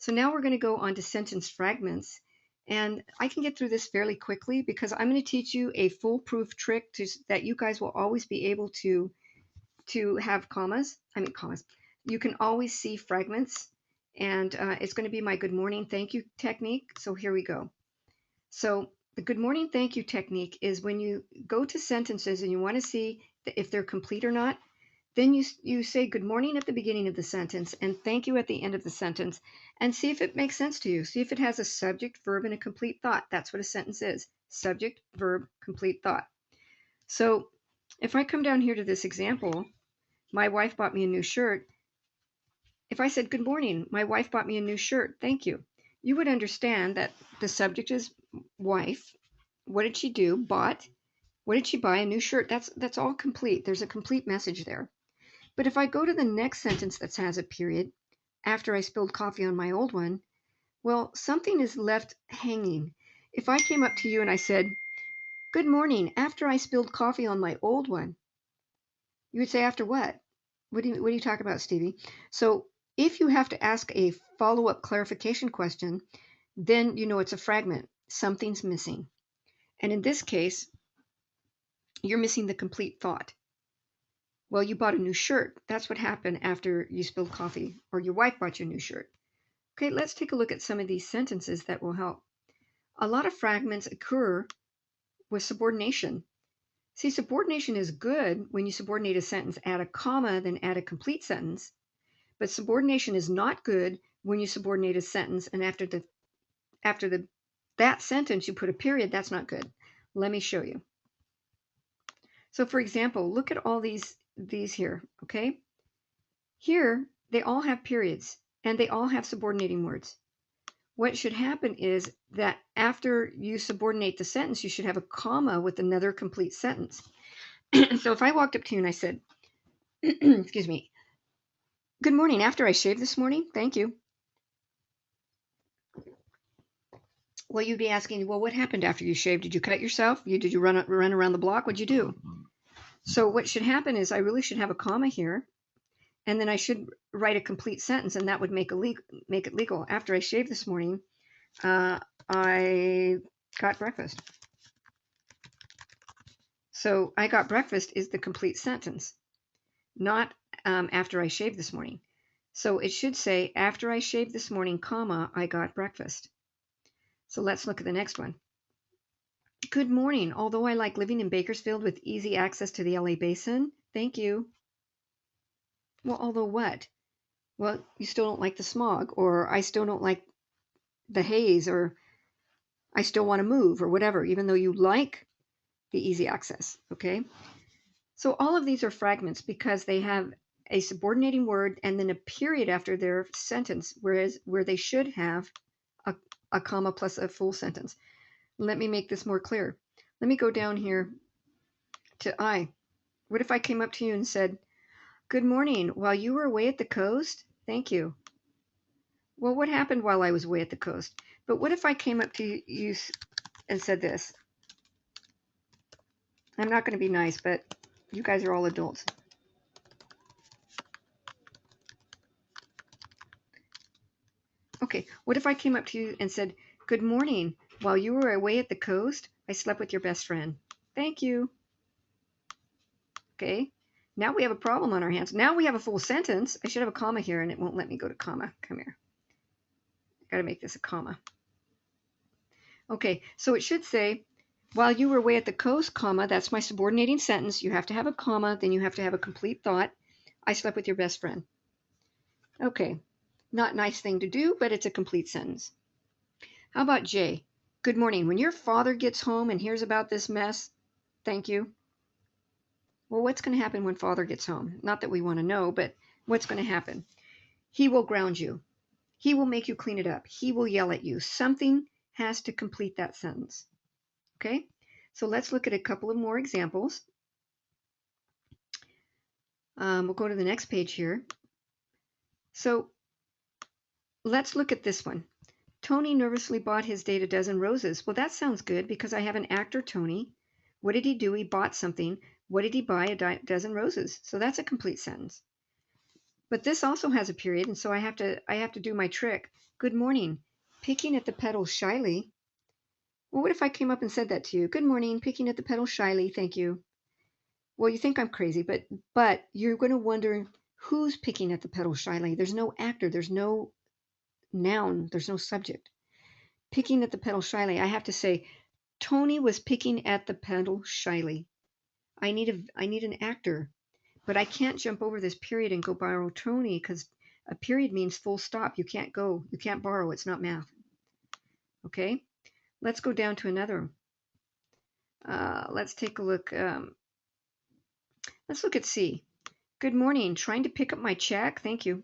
So now we're going to go on to sentence fragments. And I can get through this fairly quickly because I'm going to teach you a foolproof trick that you guys will always be able to have commas. You can always see fragments. And it's going to be my good morning, thank you technique. So here we go. So the good morning, thank you technique is when you go to sentences and you want to see if they're complete or not, then you say good morning at the beginning of the sentence and thank you at the end of the sentence and see if it makes sense to you. See if it has a subject, verb, and a complete thought. That's what a sentence is. Subject, verb, complete thought. So if I come down here to this example, my wife bought me a new shirt. If I said, good morning, my wife bought me a new shirt, thank you, you would understand that the subject is wife. What did she do? Bought. What did she buy? A new shirt. That's all complete. There's a complete message there. But if I go to the next sentence that has a period, after I spilled coffee on my old one, well, something is left hanging. If I came up to you and I said, good morning, after I spilled coffee on my old one, you would say, after what? What do you talk about, Stevie? So if you have to ask a follow-up clarification question, then you know it's a fragment. Something's missing. And in this case, you're missing the complete thought. Well, you bought a new shirt. That's what happened after you spilled coffee, or your wife bought you a new shirt. Okay, let's take a look at some of these sentences that will help. A lot of fragments occur with subordination. See, subordination is good when you subordinate a sentence, add a comma, then add a complete sentence. But subordination is not good when you subordinate a sentence and after that sentence you put a period. That's not good. Let me show you. So for example, look at all these here, okay? Here, they all have periods and they all have subordinating words. What should happen is that after you subordinate the sentence, you should have a comma with another complete sentence. So if I walked up to you and I said, excuse me, good morning, after I shaved this morning, thank you. Well, you'd be asking, well, what happened after you shaved? Did you cut yourself? Did you run around the block? What'd you do? So what should happen is I really should have a comma here, and then I should write a complete sentence, and that would make it legal. After I shaved this morning, I got breakfast. So I got breakfast is the complete sentence, not after I shaved this morning. So it should say, after I shaved this morning, comma, I got breakfast. So let's look at the next one. Good morning. Although I like living in Bakersfield with easy access to the LA basin, thank you. Well, although what? Well, you still don't like the smog, or I still don't like the haze, or I still want to move, or whatever, even though you like the easy access, okay? So all of these are fragments because they have a subordinating word and then a period after their sentence, where they should have a comma plus a full sentence. Let me make this more clear. Let me go down here to I. What if I came up to you and said, good morning, while you were away at the coast? Thank you. Well, what happened while I was away at the coast? But what if I came up to you and said this? I'm not going to be nice, but you guys are all adults. Okay, what if I came up to you and said, good morning, while you were away at the coast, I slept with your best friend. Thank you. Okay, now we have a problem on our hands. Now we have a full sentence. I should have a comma here, and it won't let me go to comma. Come here. I got to make this a comma. Okay, so it should say, while you were away at the coast, comma, that's my subordinating sentence. You have to have a comma, then you have to have a complete thought. I slept with your best friend. Okay, not a nice thing to do, but it's a complete sentence. How about J? Good morning. When your father gets home and hears about this mess, thank you. Well, what's going to happen when father gets home? Not that we want to know, but what's going to happen? He will ground you. He will make you clean it up. He will yell at you. Something has to complete that sentence. Okay? So let's look at a couple of more examples. We'll go to the next page here. So let's look at this one. Tony nervously bought his date a dozen roses. Well, that sounds good because I have an actor, Tony. What did he do? He bought something. What did he buy? A dozen roses. So that's a complete sentence. But this also has a period, and so I have to do my trick. Good morning. Picking at the petals shyly. Well, what if I came up and said that to you? Good morning. Picking at the petals shyly. Thank you. Well, you think I'm crazy, but you're going to wonder who's picking at the petals shyly. There's no actor. There's no noun. There's no subject. Picking at the petals shyly. I have to say, Tony was picking at the petal shyly. I need an actor, but I can't jump over this period and go borrow Tony because a period means full stop. You can't borrow. It's not math. Okay, let's go down to another. Let's take a look. Let's look at C. Good morning. Trying to pick up my check. Thank you.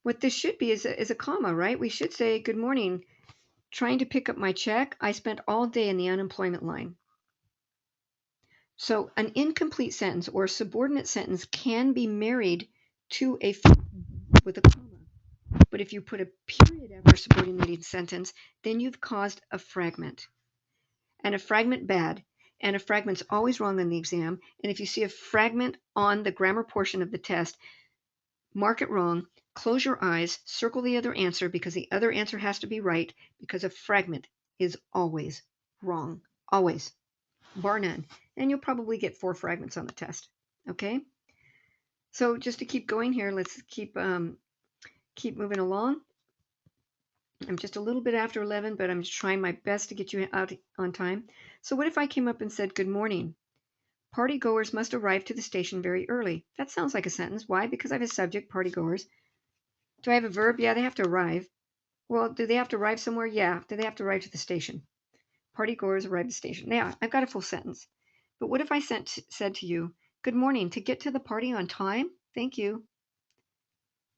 What this should be is a comma, right? We should say, good morning. Trying to pick up my check. I spent all day in the unemployment line. So an incomplete sentence or subordinate sentence can be married to a with a comma. But if you put a period after subordinating sentence, then you've caused a fragment. And a fragment bad. And a fragment's always wrong on the exam. And if you see a fragment on the grammar portion of the test, mark it wrong, close your eyes, circle the other answer because the other answer has to be right because a fragment is always wrong. Always. Bar none. And you'll probably get 4 fragments on the test. Okay? So just to keep going here, let's keep moving along. I'm just a little bit after 11, but I'm just trying my best to get you out on time. So what if I came up and said, good morning? Party goers must arrive to the station very early. That sounds like a sentence. Why? Because I have a subject, party goers. Do I have a verb? Yeah, they have to arrive. Well, do they have to arrive somewhere? Yeah. Do they have to arrive to the station? Party goers arrive at the station. Yeah, I've got a full sentence. But what if I said to you, good morning, to get to the party on time? Thank you.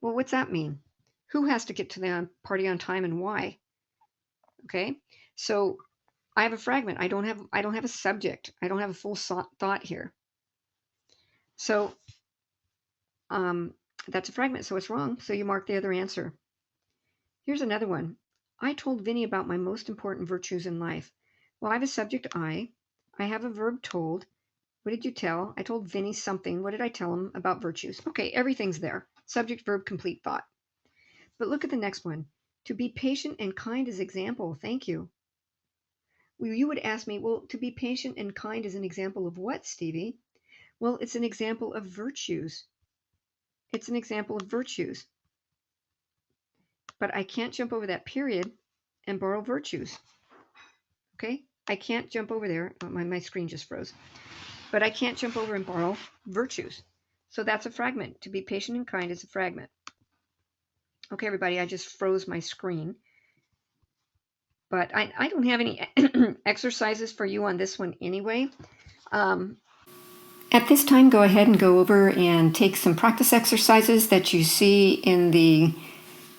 Well, what's that mean? Who has to get to the party on time and why? Okay, so I have a fragment. I don't have a subject. I don't have a full thought here. So that's a fragment, so it's wrong. So you mark the other answer. Here's another one. I told Vinny about my most important virtues in life. Well, I have a subject I have a verb told. What did you tell? I told Vinny something. What did I tell him about virtues? Okay, everything's there. Subject, verb, complete thought. But look at the next one. To be patient and kind is example. Thank you. Well, you would ask me, well, to be patient and kind is an example of what, Stevie? Well, it's an example of virtues. It's an example of virtues. But I can't jump over that period and borrow virtues. Okay? I can't jump over there. Oh, my screen just froze. But I can't jump over and borrow virtues. So that's a fragment. To be patient and kind is a fragment. Okay, everybody, I just froze my screen. But I don't have any exercises for you on this one anyway. At this time, go ahead and go over and take some practice exercises that you see in the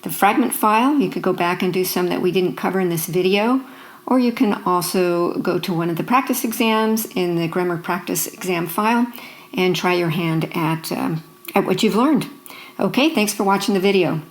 fragment file. You could go back and do some that we didn't cover in this video, or you can also go to one of the practice exams in the grammar practice exam file and try your hand at what you've learned. Okay, thanks for watching the video.